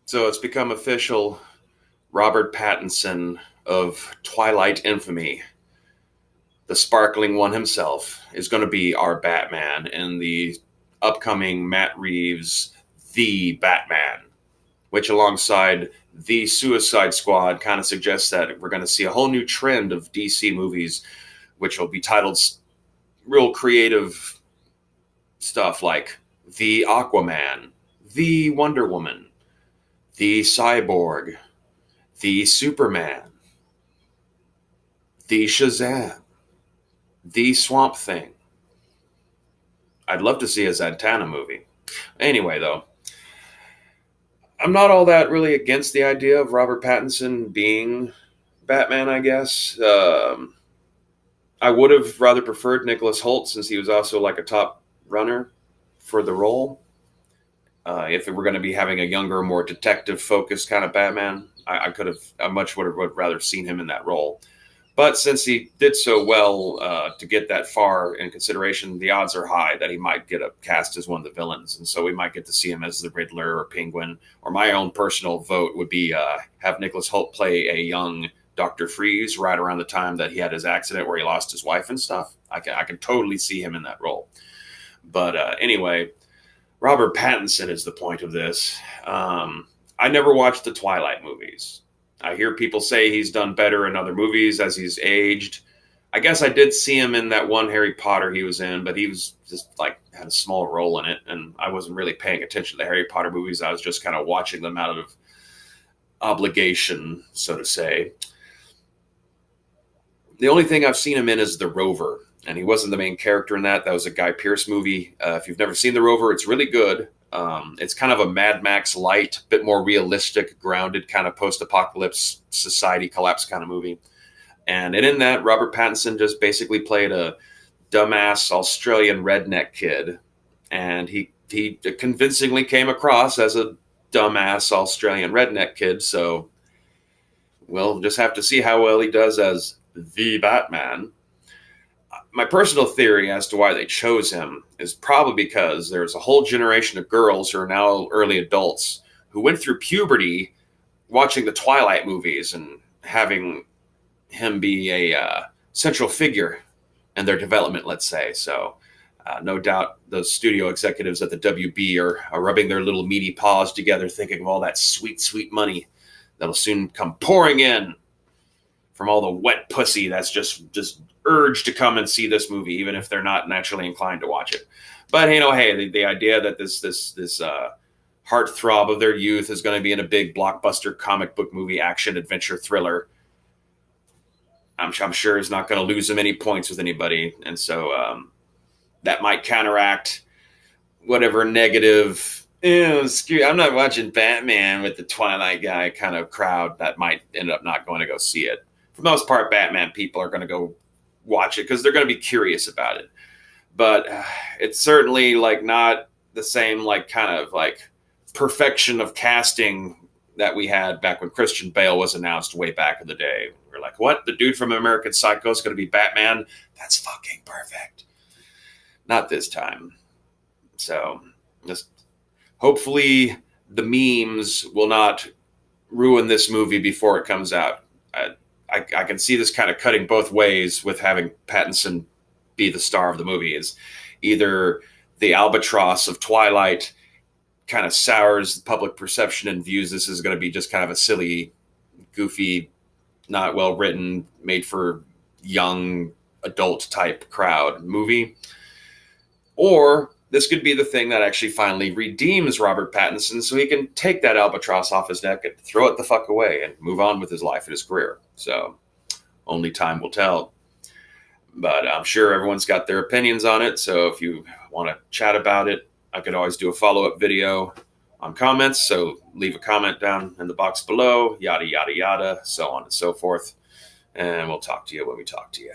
So it's become official. Robert Pattinson of Twilight infamy, the sparkling one himself, is going to be our Batman in the upcoming Matt Reeves' The Batman, which alongside The Suicide Squad kind of suggests that we're going to see a whole new trend of DC movies, which will be titled real creative stuff like The Aquaman, The Wonder Woman, The Cyborg, The Superman, The Shazam, The Swamp Thing. I'd love to see a Zatanna movie. Anyway, though, I'm not all that really against the idea of Robert Pattinson being Batman, I guess. I would have rather preferred Nicholas Hoult since he was also like a top runner for the role. If it were going to be having a younger, more detective focused kind of Batman, I could have, I much would have rather seen him in that role. But since he did so well to get that far in consideration, the odds are high that he might get a cast as one of the villains. And so we might get to see him as the Riddler or Penguin. Or my own personal vote would be have Nicholas Hoult play a young Dr. Freeze right around the time that he had his accident where he lost his wife and stuff. I can totally see him in that role. But anyway, Robert Pattinson is the point of this. I never watched the Twilight movies. I hear people say he's done better in other movies as he's aged. I guess I did see him in that one Harry Potter he was in, but he was just like had a small role in it, and I wasn't really paying attention to the Harry Potter movies. I was just kind of watching them out of obligation, so to say. The only thing I've seen him in is The Rover, and he wasn't the main character in that. That was a Guy Pearce movie. If you've never seen The Rover, it's really good. It's kind of a Mad Max light, bit more realistic, grounded kind of post-apocalypse society collapse kind of movie. And in that, Robert Pattinson just basically played a dumbass Australian redneck kid, and he convincingly came across as a dumbass Australian redneck kid. So we'll just have to see how well he does as the Batman. My personal theory as to why they chose him is probably because there's a whole generation of girls who are now early adults who went through puberty watching the Twilight movies and having him be a central figure in their development, let's say. So, no doubt those studio executives at the WB are rubbing their little meaty paws together, thinking of all that sweet, sweet money that'll soon come pouring in from all the wet pussy that's just urged to come and see this movie, even if they're not naturally inclined to watch it. But hey, the idea that this heartthrob of their youth is going to be in a big blockbuster comic book movie action adventure thriller, I'm sure is not going to lose them any points with anybody, and so that might counteract whatever negative. I'm not watching Batman with the Twilight guy kind of crowd that might end up not going to go see it. For the most part, Batman people are going to go watch it because they're going to be curious about it. But it's certainly like not the same like kind of like perfection of casting that we had back when Christian Bale was announced way back in the day. We're like, what? The dude from American Psycho is going to be Batman? That's fucking perfect. Not this time. So just hopefully the memes will not ruin this movie before it comes out. I can see this kind of cutting both ways with having Pattinson be the star of the movie. Is either the albatross of Twilight kind of sours public perception and views this as going to be just kind of a silly, goofy, not well written, made for young adult type crowd movie, or this could be the thing that actually finally redeems Robert Pattinson so he can take that albatross off his neck and throw it the fuck away and move on with his life and his career. So only time will tell. But I'm sure everyone's got their opinions on it. So if you want to chat about it, I could always do a follow-up video on comments. So leave a comment down in the box below, yada, yada, yada, so on and so forth. And we'll talk to you when we talk to you.